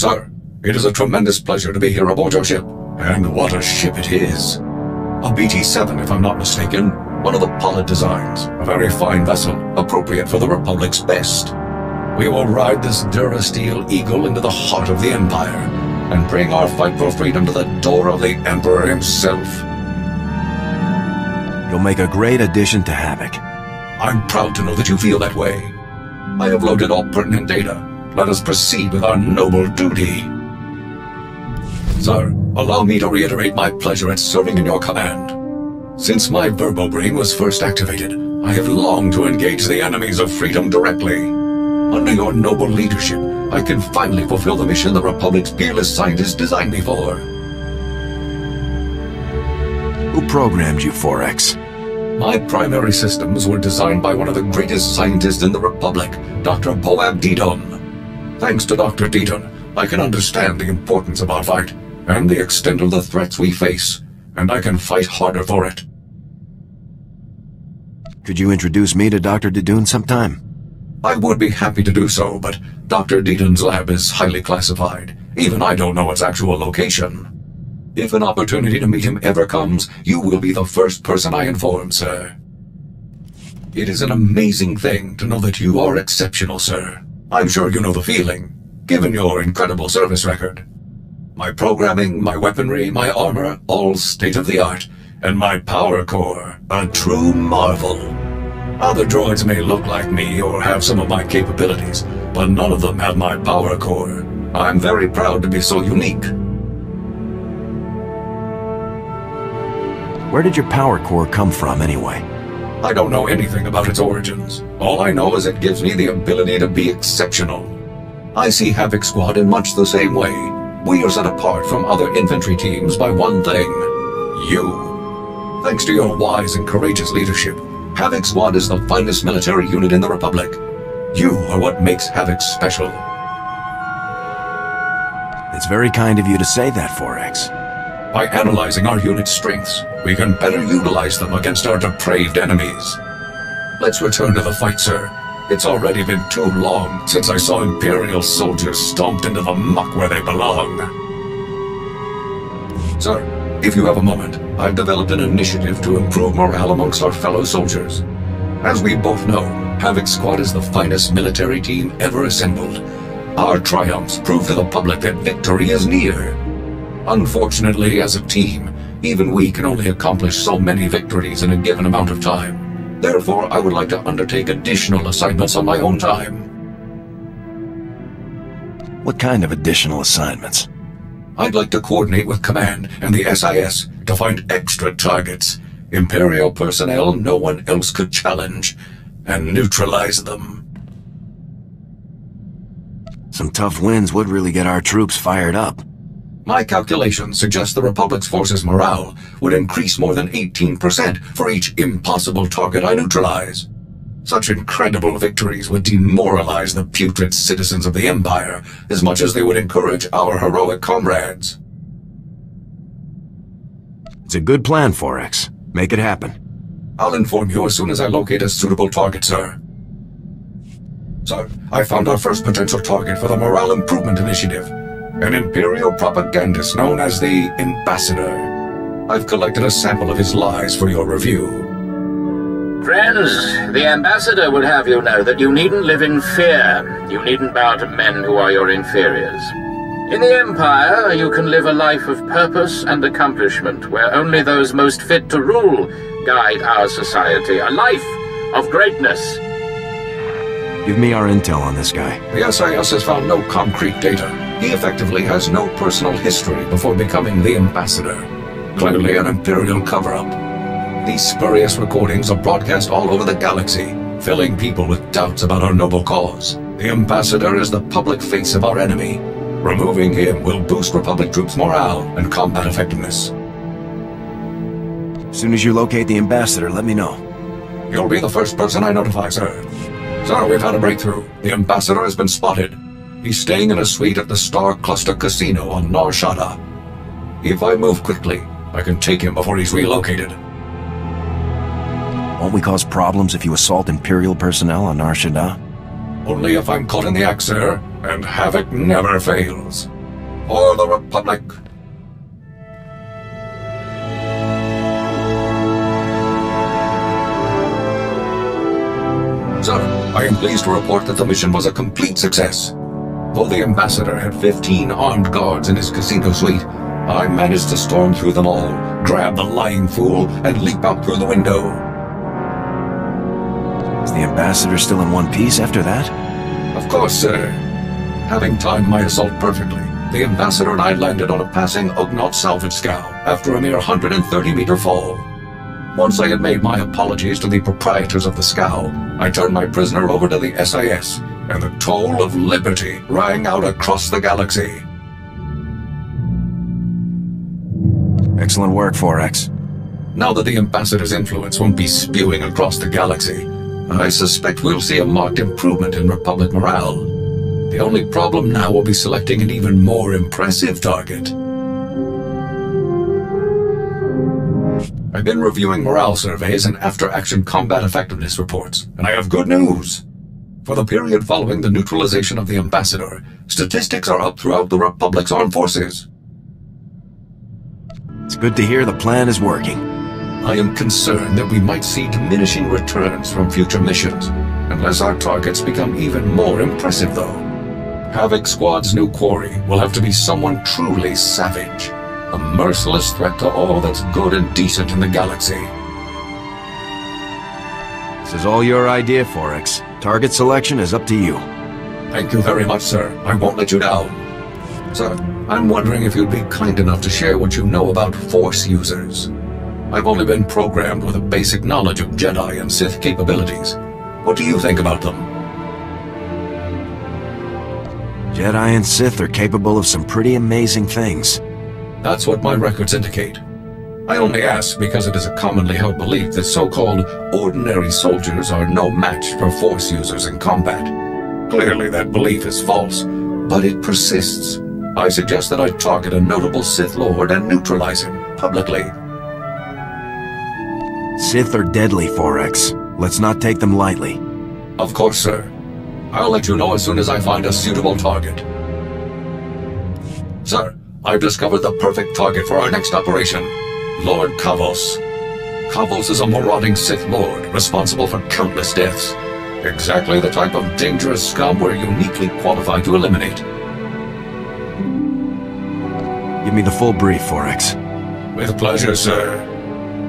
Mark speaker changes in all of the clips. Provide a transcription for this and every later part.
Speaker 1: Sir, it is a tremendous pleasure to be here aboard your ship. And what a ship it is. A BT-7, if I'm not mistaken. One of the Pollard designs. A very fine vessel, appropriate for the Republic's best. We will ride this Durasteel Eagle into the heart of the Empire, and bring our fight for freedom to the door of the Emperor himself.
Speaker 2: You'll make a great addition to Havoc.
Speaker 1: I'm proud to know that you feel that way. I have loaded all pertinent data. Let us proceed with our noble duty. Sir, allow me to reiterate my pleasure at serving in your command. Since my Verbobrain was first activated, I have longed to engage the enemies of freedom directly. Under your noble leadership, I can finally fulfill the mission the Republic's peerless scientists designed me for.
Speaker 2: Who programmed you, 4X?
Speaker 1: My primary systems were designed by one of the greatest scientists in the Republic, Dr. Boab Didon. Thanks to Dr. Didon, I can understand the importance of our fight, and the extent of the threats we face, and I can fight harder for it.
Speaker 2: Could you introduce me to Dr. Didon sometime?
Speaker 1: I would be happy to do so, but Dr. Didon's lab is highly classified. Even I don't know its actual location. If an opportunity to meet him ever comes, you will be the first person I inform, sir. It is an amazing thing to know that you are exceptional, sir. I'm sure you know the feeling, given your incredible service record. My programming, my weaponry, my armor, all state-of-the-art, and my power core, a true marvel. Other droids may look like me or have some of my capabilities, but none of them have my power core. I'm very proud to be so unique.
Speaker 2: Where did your power core come from, anyway?
Speaker 1: I don't know anything about its origins. All I know is it gives me the ability to be exceptional. I see Havoc Squad in much the same way. We are set apart from other infantry teams by one thing: you. Thanks to your wise and courageous leadership, Havoc Squad is the finest military unit in the Republic. You are what makes Havoc special.
Speaker 2: It's very kind of you to say that, 4X.
Speaker 1: By analyzing our unit's strengths, we can better utilize them against our depraved enemies. Let's return to the fight, sir. It's already been too long since I saw Imperial soldiers stomped into the muck where they belong. Sir, if you have a moment, I've developed an initiative to improve morale amongst our fellow soldiers. As we both know, Havoc Squad is the finest military team ever assembled. Our triumphs prove to the public that victory is near. Unfortunately, as a team, even we can only accomplish so many victories in a given amount of time. Therefore, I would like to undertake additional assignments on my own time.
Speaker 2: What kind of additional assignments?
Speaker 1: I'd like to coordinate with Command and the SIS to find extra targets, Imperial personnel no one else could challenge, and neutralize them.
Speaker 2: Some tough wins would really get our troops fired up.
Speaker 1: My calculations suggest the Republic's forces' morale would increase more than 18% for each impossible target I neutralize. Such incredible victories would demoralize the putrid citizens of the Empire as much as they would encourage our heroic comrades.
Speaker 2: It's a good plan, 4X. Make it happen.
Speaker 1: I'll inform you as soon as I locate a suitable target, sir. Sir, I found our first potential target for the Morale Improvement Initiative. An Imperial propagandist known as the Ambassador. I've collected a sample of his lies for your review.
Speaker 3: Friends, the Ambassador would have you know that you needn't live in fear. You needn't bow to men who are your inferiors. In the Empire, you can live a life of purpose and accomplishment, where only those most fit to rule guide our society. A life of greatness.
Speaker 2: Give me our intel on this guy.
Speaker 1: The SIS has found no concrete data. He effectively has no personal history before becoming the Ambassador. Clearly an Imperial cover-up. These spurious recordings are broadcast all over the galaxy, filling people with doubts about our noble cause. The Ambassador is the public face of our enemy. Removing him will boost Republic troops' morale and combat effectiveness.
Speaker 2: As soon as you locate the Ambassador, let me know.
Speaker 1: You'll be the first person I notify, sir. Sir, we've had a breakthrough. The Ambassador has been spotted. He's staying in a suite at the Star Cluster Casino on Nar Shaddaa. If I move quickly, I can take him before he's relocated.
Speaker 2: Won't we cause problems if you assault Imperial personnel on Nar Shaddaa?
Speaker 1: Only if I'm caught in the act, sir. and havoc never fails. For the Republic! Sir, I am pleased to report that the mission was a complete success. Though the Ambassador had 15 armed guards in his casino suite, I managed to storm through them all, grab the lying fool, and leap out through the window.
Speaker 2: Is the Ambassador still in one piece after that?
Speaker 1: Of course, sir. Having timed my assault perfectly, the Ambassador and I landed on a passing Ugnaught salvage scow after a mere 130-meter fall. Once I had made my apologies to the proprietors of the scow, I turned my prisoner over to the SIS, and the toll of liberty rang out across the galaxy.
Speaker 2: Excellent work, 4X.
Speaker 1: Now that the Ambassador's influence won't be spewing across the galaxy, I suspect we'll see a marked improvement in Republic morale. The only problem now will be selecting an even more impressive target. I've been reviewing morale surveys and after-action combat effectiveness reports, and I have good news. For the period following the neutralization of the Ambassador, statistics are up throughout the Republic's armed forces.
Speaker 2: It's good to hear the plan is working.
Speaker 1: I am concerned that we might see diminishing returns from future missions, unless our targets become even more impressive, though. Havoc Squad's new quarry will have to be someone truly savage, a merciless threat to all that's good and decent in the galaxy.
Speaker 2: This is all your idea, 4X. Target selection is up to you.
Speaker 1: Thank you very much, sir. I won't let you down. Sir, I'm wondering if you'd be kind enough to share what you know about Force users. I've only been programmed with a basic knowledge of Jedi and Sith capabilities. What do you think about them?
Speaker 2: Jedi and Sith are capable of some pretty amazing things.
Speaker 1: That's what my records indicate. I only ask because it is a commonly held belief that so-called ordinary soldiers are no match for Force users in combat. Clearly that belief is false, but it persists. I suggest that I target a notable Sith Lord and neutralize him publicly.
Speaker 2: Sith are deadly, 4X. Let's not take them lightly.
Speaker 1: Of course, sir. I'll let you know as soon as I find a suitable target. Sir, I've discovered the perfect target for our next operation. Lord Kavos. Kavos is a marauding Sith Lord responsible for countless deaths. Exactly the type of dangerous scum we're uniquely qualified to eliminate.
Speaker 2: Give me the full brief, 4X.
Speaker 1: With pleasure, sir.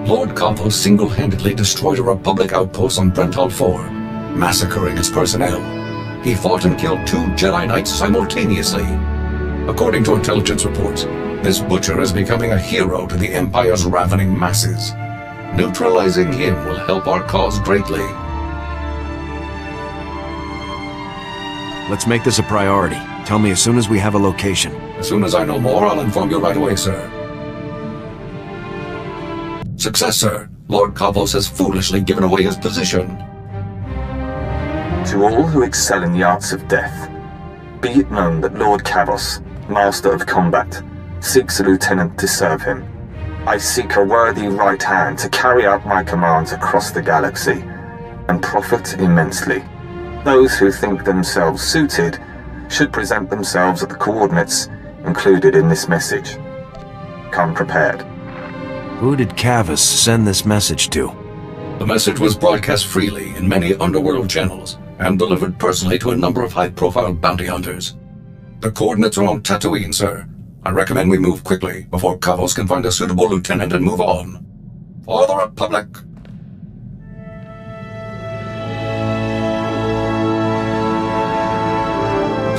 Speaker 1: Lord Kavos single-handedly destroyed a Republic outpost on Brental 4, massacring its personnel. He fought and killed 2 Jedi Knights simultaneously. According to intelligence reports, this butcher is becoming a hero to the Empire's ravening masses. Neutralizing him will help our cause greatly.
Speaker 2: Let's make this a priority. Tell me as soon as we have a location.
Speaker 1: As soon as I know more, I'll inform you right away, sir. Success, sir. Lord Kavos has foolishly given away his position.
Speaker 4: To all who excel in the arts of death, be it known that Lord Kavos, Master of Combat, seeks a lieutenant to serve him. I seek a worthy right hand to carry out my commands across the galaxy, and profit immensely. Those who think themselves suited should present themselves at the coordinates included in this message. Come prepared.
Speaker 2: Who did Kavos send this message to?
Speaker 1: The message was broadcast freely in many underworld channels, and delivered personally to a number of high-profile bounty hunters. The coordinates are on Tatooine, sir. I recommend we move quickly before Kavos can find a suitable lieutenant and move on. For the Republic!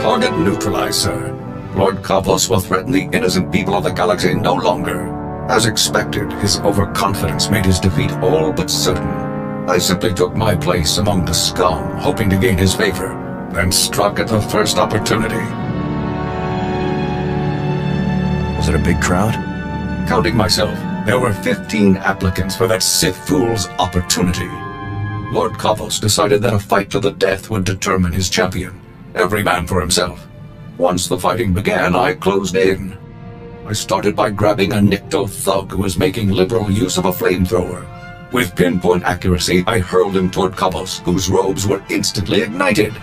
Speaker 1: Target neutralized, sir. Lord Kavos will threaten the innocent people of the galaxy no longer. As expected, his overconfidence made his defeat all but certain. I simply took my place among the scum, hoping to gain his favor, then struck at the first opportunity.
Speaker 2: Was it a big crowd?
Speaker 1: Counting myself, there were 15 applicants for that Sith fool's opportunity. Lord Kavos decided that a fight to the death would determine his champion, every man for himself. Once the fighting began, I closed in. I started by grabbing a Nikto thug who was making liberal use of a flamethrower. With pinpoint accuracy, I hurled him toward Kavos, whose robes were instantly ignited.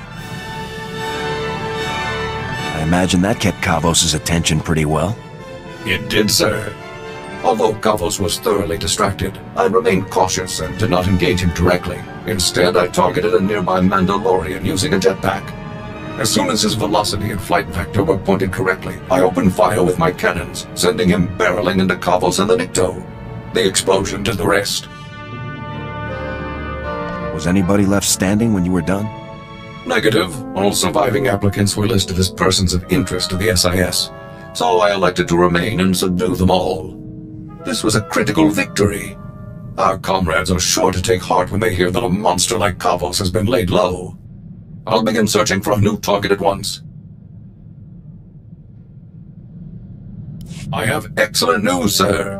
Speaker 2: imagine that kept Kavos' attention pretty well.
Speaker 1: It did, sir. Although Kavos was thoroughly distracted, I remained cautious and did not engage him directly. Instead, I targeted a nearby Mandalorian using a jetpack. As soon as his velocity and flight vector were pointed correctly, I opened fire with my cannons, sending him barreling into Kavos and the Nikto. The explosion did the rest.
Speaker 2: Was anybody left standing when you were done?
Speaker 1: Negative. All surviving applicants were listed as persons of interest to the SIS, so I elected to remain and subdue them all. This was a critical victory. Our comrades are sure to take heart when they hear that a monster like Kavos has been laid low. I'll begin searching for a new target at once. I have excellent news, sir.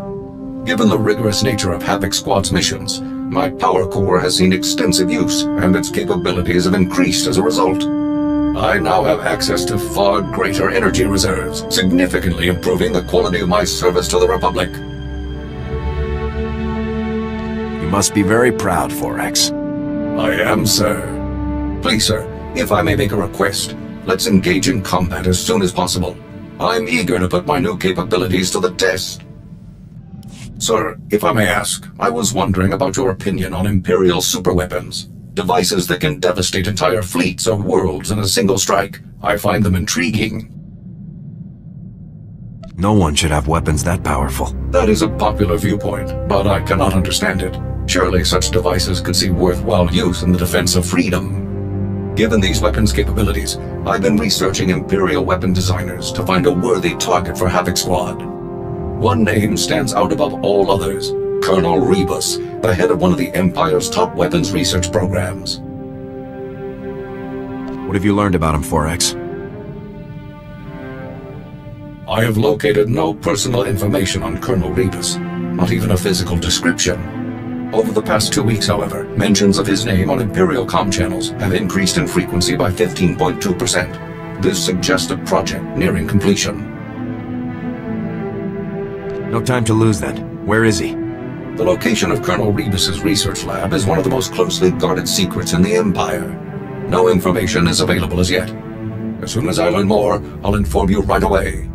Speaker 1: Given the rigorous nature of Havoc Squad's missions, my power core has seen extensive use, and its capabilities have increased as a result. I now have access to far greater energy reserves, significantly improving the quality of my service to the Republic.
Speaker 2: You must be very proud, 4X.
Speaker 1: I am, sir. Please, sir, if I may make a request, let's engage in combat as soon as possible. I'm eager to put my new capabilities to the test. Sir, if I may ask, I was wondering about your opinion on Imperial superweapons. Devices that can devastate entire fleets or worlds in a single strike. I find them intriguing.
Speaker 2: No one should have weapons that powerful.
Speaker 1: That is a popular viewpoint, but I cannot understand it. Surely such devices could see worthwhile use in the defense of freedom. Given these weapons' capabilities, I've been researching Imperial weapon designers to find a worthy target for Havoc Squad. One name stands out above all others: Colonel Rebus, the head of one of the Empire's top weapons research programs.
Speaker 2: What have you learned about him, 4X?
Speaker 1: I have located no personal information on Colonel Rebus, not even a physical description. Over the past 2 weeks, however, mentions of his name on Imperial comm channels have increased in frequency by 15.2%. This suggests a project nearing completion.
Speaker 2: No time to lose then. Where is he?
Speaker 1: The location of Colonel Rebus's research lab is one of the most closely guarded secrets in the Empire. No information is available as yet. As soon as I learn more, I'll inform you right away.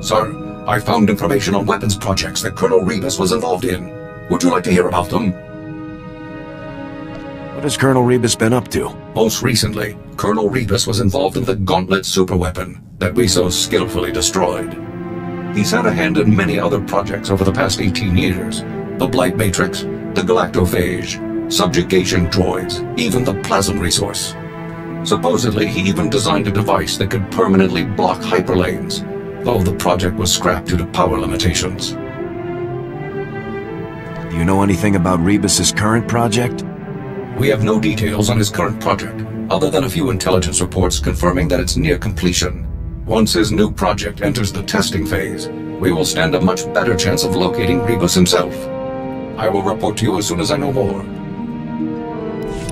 Speaker 1: Sir, I found information on weapons projects that Colonel Rebus was involved in. Would you like to hear about them?
Speaker 2: What has Colonel Rebus been up to?
Speaker 1: Most recently, Colonel Rebus was involved in the Gauntlet superweapon that we so skillfully destroyed. He's had a hand in many other projects over the past 18 years. The Blight Matrix, the Galactophage, subjugation droids, even the Plasm resource. Supposedly, he even designed a device that could permanently block hyperlanes, though the project was scrapped due to power limitations.
Speaker 2: Do you know anything about Rebus's current project?
Speaker 1: We have no details on his current project, other than a few intelligence reports confirming that it's near completion. Once his new project enters the testing phase, we will stand a much better chance of locating Rebus himself. I will report to you as soon as I know more.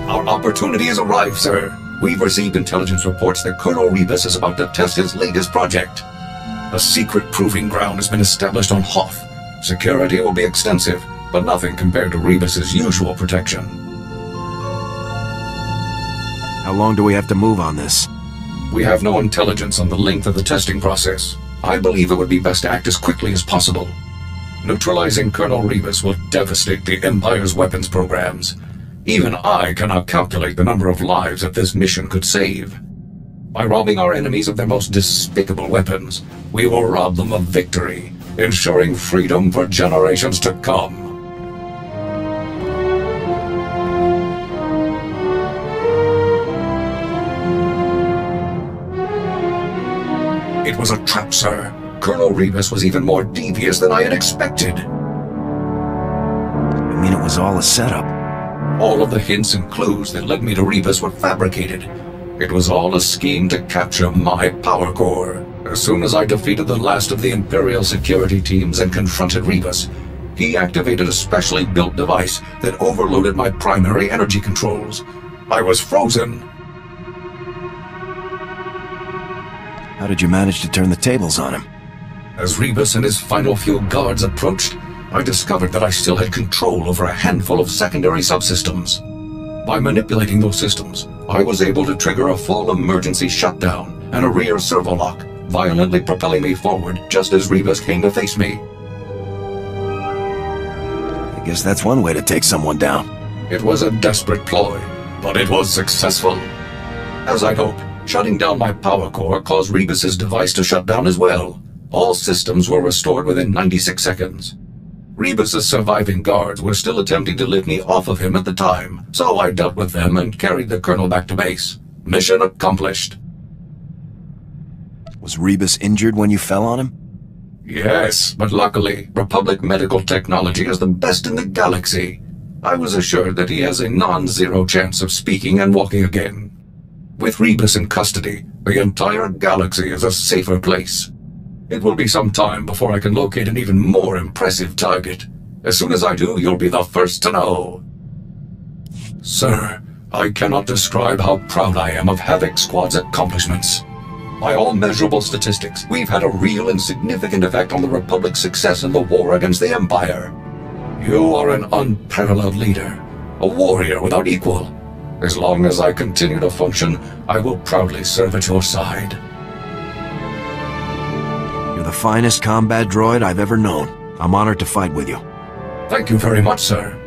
Speaker 1: Our opportunity has arrived, sir. We've received intelligence reports that Colonel Rebus is about to test his latest project. A secret proving ground has been established on Hoth. Security will be extensive, but nothing compared to Rebus's usual protection.
Speaker 2: How long do we have to move on this?
Speaker 1: We have no intelligence on the length of the testing process. I believe it would be best to act as quickly as possible. Neutralizing Colonel Rebus will devastate the Empire's weapons programs. Even I cannot calculate the number of lives that this mission could save. By robbing our enemies of their most despicable weapons, we will rob them of victory, ensuring freedom for generations to come. It was a trap, sir. Colonel Rebus was even more devious than I had expected.
Speaker 2: You mean it was all a setup?
Speaker 1: All of the hints and clues that led me to Rebus were fabricated. It was all a scheme to capture my power core. As soon as I defeated the last of the Imperial security teams and confronted Rebus, he activated a specially built device that overloaded my primary energy controls. I was frozen.
Speaker 2: How did you manage to turn the tables on him?
Speaker 1: As Rebus and his final few guards approached, I discovered that I still had control over a handful of secondary subsystems. By manipulating those systems, I was able to trigger a full emergency shutdown, and a rear servo lock, violently propelling me forward just as Rebus came to face me.
Speaker 2: I guess that's one way to take someone down.
Speaker 1: It was a desperate ploy, but it was successful. As I'd hoped, shutting down my power core caused Rebus's device to shut down as well. All systems were restored within 96 seconds. Rebus's surviving guards were still attempting to lift me off of him at the time, so I dealt with them and carried the colonel back to base. Mission accomplished.
Speaker 2: Was Rebus injured when you fell on him?
Speaker 1: Yes, but luckily, Republic medical technology is the best in the galaxy. I was assured that he has a non-zero chance of speaking and walking again. With Rebus in custody, the entire galaxy is a safer place. It will be some time before I can locate an even more impressive target. As soon as I do, you'll be the first to know. Sir, I cannot describe how proud I am of Havoc Squad's accomplishments. By all measurable statistics, we've had a real and significant effect on the Republic's success in the war against the Empire. You are an unparalleled leader, a warrior without equal. As long as I continue to function, I will proudly serve at your side.
Speaker 2: You're the finest combat droid I've ever known. I'm honored to fight with you.
Speaker 1: Thank you very much, sir.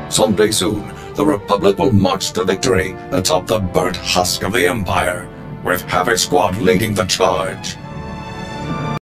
Speaker 1: Someday soon, the Republic will march to victory atop the burnt husk of the Empire, with Havoc Squad leading the charge.